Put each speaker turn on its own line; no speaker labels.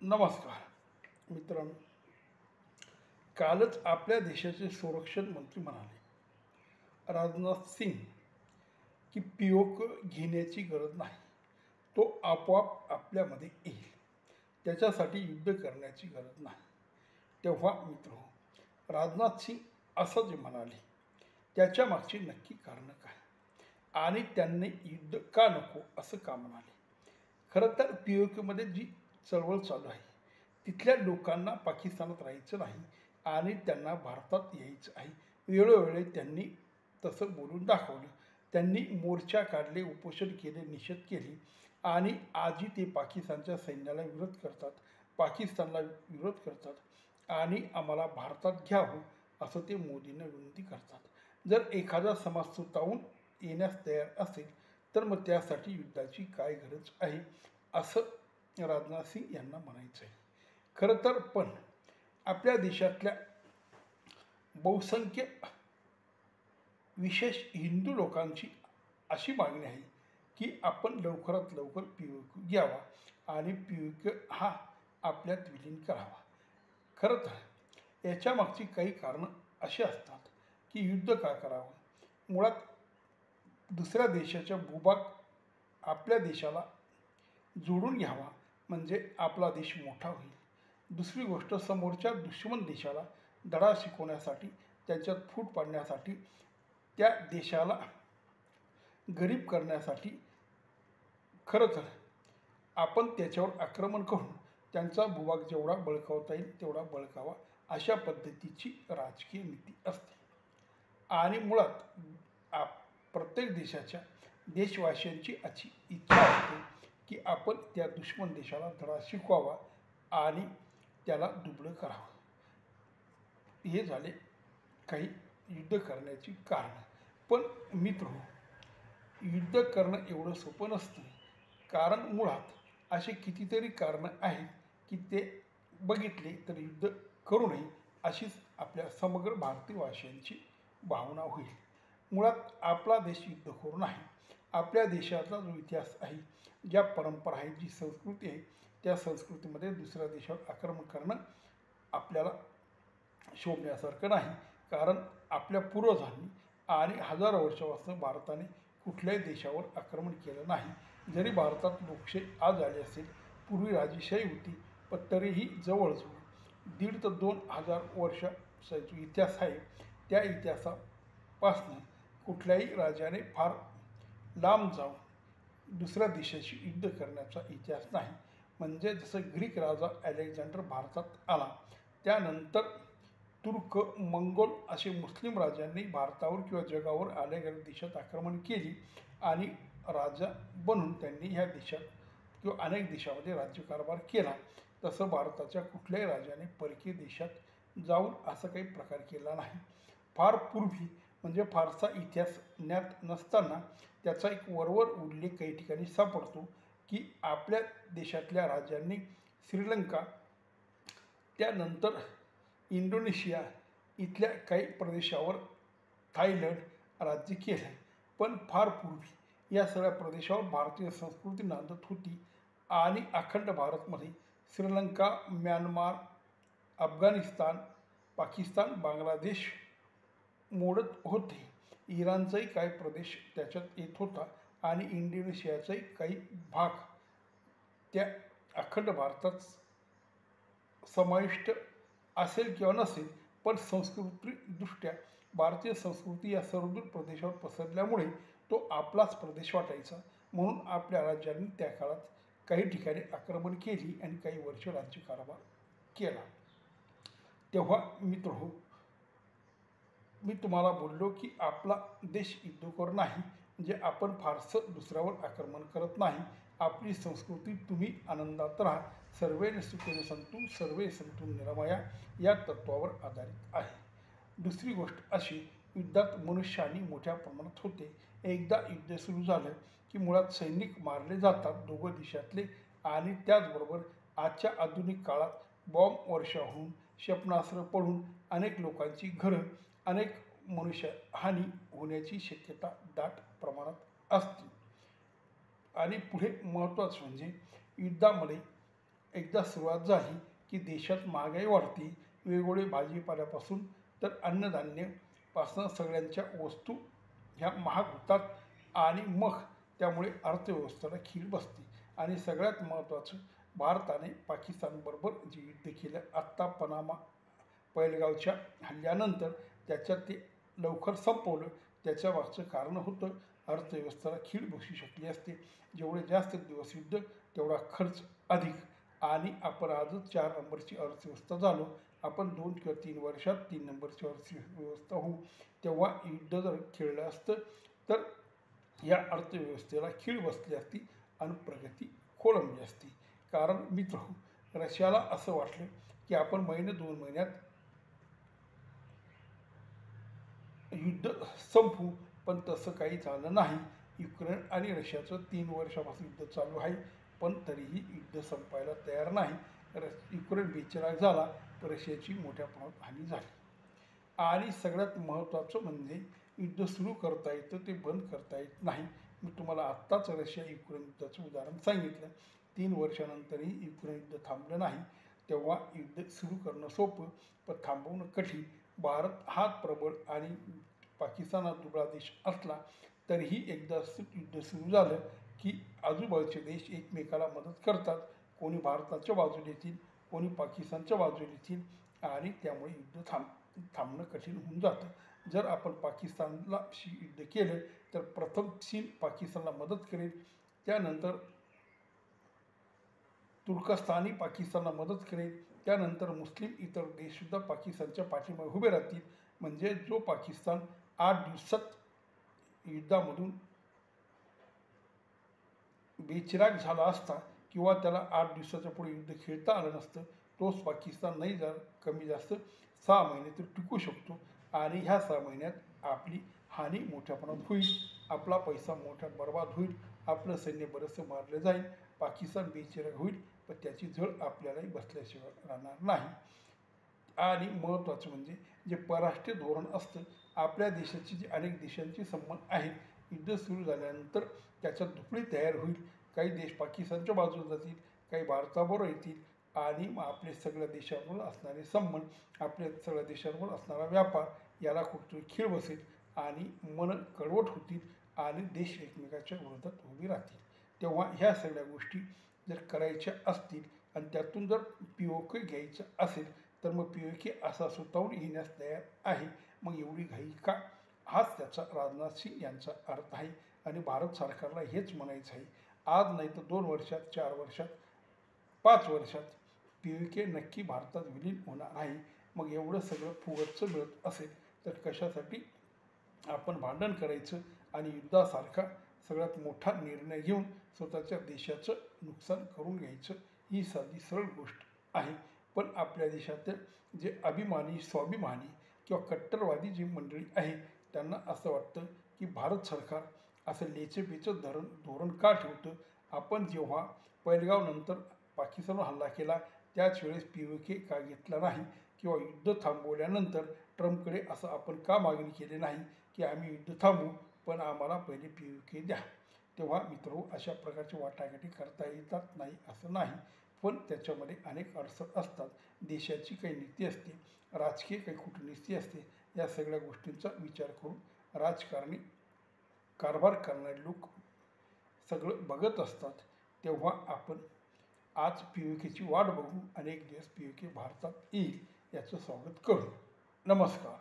नमस्कार मित्रांनो, कालच आपल्या देशाचे संरक्षण मंत्री म्हणाले राजनाथ सिंग की पीओके घेण्याची गरज नाही, तो आपोआप आपल्यामध्ये येईल, त्याच्यासाठी युद्ध करण्याची गरज नाही. तेव्हा मित्र राजनाथ सिंग असं जे म्हणाले त्याच्या मागची नक्की कारणं काय आणि त्यांनी युद्ध का नको असं का म्हणाले. खरं तर पीओकेमध्ये जी चळवळ चालू आहे तिथल्या लोकांना पाकिस्तानात राहायचं नाही आणि त्यांना भारतात यायचं आहे. वेळोवेळी त्यांनी तसं बोलून दाखवलं. त्यांनी मोर्चा काढले, उपोषण केले, निषेध केले आणि आजही ते पाकिस्तानच्या सैन्याला विरोध करतात, पाकिस्तानला विरोध करतात आणि आम्हाला भारतात घ्यावं असं ते मोदींना विनंती करतात. जर एखादा समाज सुटावून येण्यास तयार असेल तर मग त्यासाठी युद्धाची काय गरज आहे असं राजनाथ सिंग यांना म्हणायचं आहे. खरं तर पण आपल्या देशातल्या बहुसंख्य विशेष हिंदू लोकांची अशी मागणी आहे की आपण लवकरात लवकर पीओके घ्यावा आणि पीओके हा आपल्यात विलीन करावा. खरं तर याच्या मागची काही कारणं अशी असतात की युद्ध का करावं. मुळात दुसऱ्या देशाचा भूभाग आपल्या देशाला जोडून घ्यावा म्हणजे आपला देश मोठा होईल. दुसरी गोष्ट, समोरच्या दुश्मन देशाला धडा शिकवण्यासाठी, त्याच्यात फूट पाडण्यासाठी, त्या देशाला गरीब करण्यासाठी खरं तर आपण त्याच्यावर आक्रमण करून त्यांचा भूभाग जेवढा बळकावता येईल तेवढा बळकावा, अशा पद्धतीची राजकीय नीती असते. आणि मुळात प्रत्येक देशाच्या देशवासियांची अशी इच्छा असते की आपण त्या दुश्मन देशाला धडा शिकवावा आणि त्याला दुबळं करावं. हे झाले काही युद्ध करण्याची कारणं. पण मित्रहो, युद्ध करणं एवढं सोपं नसतं, कारण मुळात असे कितीतरी कारणं आहेत की ते बघितले तर युद्ध करू नये अशीच आपल्या समग्र भारतीयवासियांची भावना होईल. मुळात आपला देश युद्धखोर नाही. आपल्या देशाचा जो इतिहास आहे, ज्या परंपरा आहे, जी संस्कृती आहे, त्या संस्कृतीमध्ये दुसऱ्या देशावर आक्रमण करणं आपल्याला शोभण्यासारखं नाही. कारण आपल्या पूर्वजांनी आणि हजारो वर्षापासून भारताने कुठल्याही देशावर आक्रमण केलं नाही. जरी भारतात लोकशाही आज आली असेल, पूर्वी राजेशाही होती, पण तरीही जवळजवळ 1,500 ते 2,000 वर्षाचा जो इतिहास आहे त्या इतिहासापासून कुठल्याही राजाने फार लांब जाऊन दुसऱ्या देशाशी युद्ध करण्याचा इतिहास नाही. म्हणजे जसं ग्रीक राजा अलेक्झांडर भारतात आला, त्यानंतर तुर्क, मंगोल असे मुस्लिम राजांनी भारतावर किंवा जगावर आलेल्या देशात आक्रमण केली आणि राजा बनून त्यांनी ह्या देशात किंवा अनेक देशामध्ये राज्यकारभार केला. तसं भारताच्या कुठल्याही राजाने परकीय देशात जाऊन असं काही प्रकार केला नाही. फार पूर्वी म्हणजे फारसा इतिहास ज्ञात नसताना त्याचा एक वरवर उल्लेख काही ठिकाणी सापडतो की आपल्या देशातल्या राजांनी श्रीलंका, त्यानंतर इंडोनेशिया इथल्या काही प्रदेशावर थायलंड राज्य केलं. पण फार पूर्वी या सगळ्या प्रदेशावर भारतीय संस्कृती नांदत होती आणि अखंड भारतमध्ये श्रीलंका, म्यानमार, अफगाणिस्तान, पाकिस्तान, बांगलादेश मोडत होते. इराणचाही काही प्रदेश त्याच्यात येत होता आणि इंडोनेशियाचाही काही भाग त्या अखंड भारतात समाविष्ट असेल किंवा नसेल, पण संस्कृतीदृष्ट्या भारतीय संस्कृती या सर्वदूर प्रदेशावर पसरल्यामुळे तो आपलाच प्रदेश वाटायचा. म्हणून आपल्या राज्यांनी त्या काळात काही ठिकाणी आक्रमण केली आणि काही वर्ष राज्यकारभार केला. तेव्हा मित्रहो, मी तुम्हाला बोललो की आपला देश युद्धखोर नाही, म्हणजे आपण फारसं दुसऱ्यावर आक्रमण करत नाही. आपली संस्कृती तुम्ही आनंदात राहा, सर्वे सुखेन सन्तु सर्वे सन्तु निरामया या तत्वावर आधारित आहे. दुसरी गोष्ट अशी, युद्धात मनुष्यहानी मोठ्या प्रमाणात होते. एकदा युद्ध सुरू झालं की मुळात सैनिक मारले जातात दोघं देशातले, आणि त्याचबरोबर आजच्या आधुनिक काळात बॉम्ब वर्षाव होऊन, क्षेपणास्त्र पडून अनेक लोकांची घरं, अनेक मनुष्यहानी होण्याची शक्यता दाट प्रमाणात असते. आणि पुढे महत्त्वाचं म्हणजे युद्धामध्ये एकदा सुरुवात झाली की देशात महागाई वाढते. वेगवेगळे भाजीपाल्यापासून तर अन्नधान्यापासून सगळ्यांच्या वस्तू ह्या महाग होतात आणि मग त्यामुळे अर्थव्यवस्थेला खीळ बसते. आणि सगळ्यात महत्त्वाचं, भारताने पाकिस्तानबरोबर जे युद्ध केलं आत्ता पनामा पहलगावच्या हल्ल्यानंतर, त्याच्यात ते लवकर संपवलं. त्याच्या मागचं कारण होतं अर्थव्यवस्थेला खीळ बसू शकली असते. जेवढे जास्त दिवस युद्ध तेवढा खर्च अधिक. आणि आपण आजच 4 नंबरची अर्थव्यवस्था झालो. आपण 2 किंवा 3 वर्षात 3 नंबरची अर्थव्यवस्था होऊ. तेव्हा युद्ध जर खेळलं असतं तर या अर्थव्यवस्थेला खीळ बसली असती आणि प्रगती खोळंबली असती. कारण मित्रहो, रशियाला असं वाटलं की आपण 2 महिन्यात युद्ध संपवू, पण तसं काही झालं नाही. युक्रेन आणि रशियाचं 3 वर्षापासून युद्ध चालू आहे, पण तरीही युद्ध संपायला तयार नाही. युक्रेन बेचिराख झाला, रशियाची मोठ्या प्रमाणात हानी झाली. आणि सगळ्यात महत्त्वाचं म्हणजे युद्ध सुरू करता येतं, ते बंद करता येत नाही. मी तुम्हाला आत्ताच रशिया युक्रेन युद्धाचं उदाहरण सांगितलं. 3 वर्षानंतरही युक्रेन युद्ध थांबलं नाही. तेव्हा युद्ध सुरू करणं सोपं, पण थांबवणं कठीण. भारत हा प्रबळ आणि पाकिस्तान हा दुबळा देश असला तरीही एकदा युद्ध सुरू झालं की आजूबाजूचे देश एकमेकाला मदत करतात. कोणी भारताच्या बाजूला येतील, कोणी पाकिस्तानच्या बाजूला येतील आणि त्यामुळे युद्ध थांबणं कठीण होऊन जातं. जर आपण पाकिस्तानला युद्ध केलं तर प्रथम चीन पाकिस्तानला मदत करेल, त्यानंतर तुर्कस्तानही पाकिस्तानला मदत करेल, त्यानंतर मुस्लिम इतर देशसुद्धा पाकिस्तानच्या पाठीमागे उभे राहतील. म्हणजे जो पाकिस्तान 8 दिवसात युद्धामधून बेचिराख झाला असता किंवा त्याला 8 दिवसाच्या पुढे युद्ध खेळता आलं नसतं, तोच पाकिस्तान नाही जर कमी जास्त 6 महिने तर टिकू शकतो. आणि ह्या 6 महिन्यात आपली हानी मोठ्या प्रमाणात होईल, आपला पैसा मोठ्या बर्बाद होईल, आपलं सैन्य बरंचसं मारलं जाईल, पाकिस्तान बेचिराख होईल, पण त्याची झळ आपल्यालाही बसल्याशिवाय राहणार नाही. आणि महत्त्वाचं म्हणजे जे परराष्ट्रीय धोरण असतं, आपल्या देशाची जी अनेक देशांची संबंध आहेत, युद्ध सुरू झाल्यानंतर त्याच्यात दुपडी तयार होईल. काही देश पाकिस्तानच्या बाजूला जातील, काही भारताबरोबर येतील आणि मग आपले सगळ्या देशांबरोबर असणारे संबंध, आपल्या सगळ्या देशांबरोबर असणारा व्यापार याला कुठेतरी खीळ बसेल आणि मन कडवट होतील आणि देश एकमेकाच्या विरोधात उभी राहतील. तेव्हा ह्या सगळ्या गोष्टी जर करायच्या असतील आणि त्यातून जर POK घ्यायचं असेल तर मग POK असा स्वतःहून येण्यास तयार आहे. मग एवढी घाई का? हाच त्याचा राजनाथ सिंग यांचा अर्थ आहे. आणि भारत सरकारला हेच म्हणायचं आहे, आज नाही तर 2 वर्षात, 4 वर्षात, 5 वर्षात POK नक्की भारतात विलीन होणार आहे. मग एवढं सगळं फुगतचं मिळत असेल तर कशासाठी आपण भांडण करायचं आणि युद्धासारखा सगळ्यात मोठा निर्णय घेऊन स्वतःच्या देशाचं नुकसान करून घ्यायचं? ही साधी सरळ गोष्ट आहे. पण आपल्या देशातील जे अभिमानी, स्वाभिमानी किंवा कट्टरवादी जी मंडळी आहे, त्यांना असं वाटतं की भारत सरकार असं लेचेपेचं धोरण का ठेवतं? आपण जेव्हा पहलगावनंतर पाकिस्तानवर हल्ला केला त्याच वेळेस POK का घेतला नाही? किंवा युद्ध थांबवल्यानंतर ट्रम्पकडे असं आपण का मागणी केली नाही की आम्ही युद्ध थांबवू, पण आम्हाला पहिले POK द्या? तेव्हा मित्रो, अशा प्रकारचे वाटाघाटी करता येतात नाही असं नाही, पण त्याच्यामध्ये अनेक अडचणी असतात. देशाची काही नीती असते, राजकीय काही कूटनीती असते. या सगळ्या गोष्टींचा विचार करून राजकारणी, कारभार करणारे लोक सगळं बघत असतात. तेव्हा आपण आज POKची वाट बघू, अनेक दिवस POK भारतात येईल याचं स्वागत करू. नमस्कार.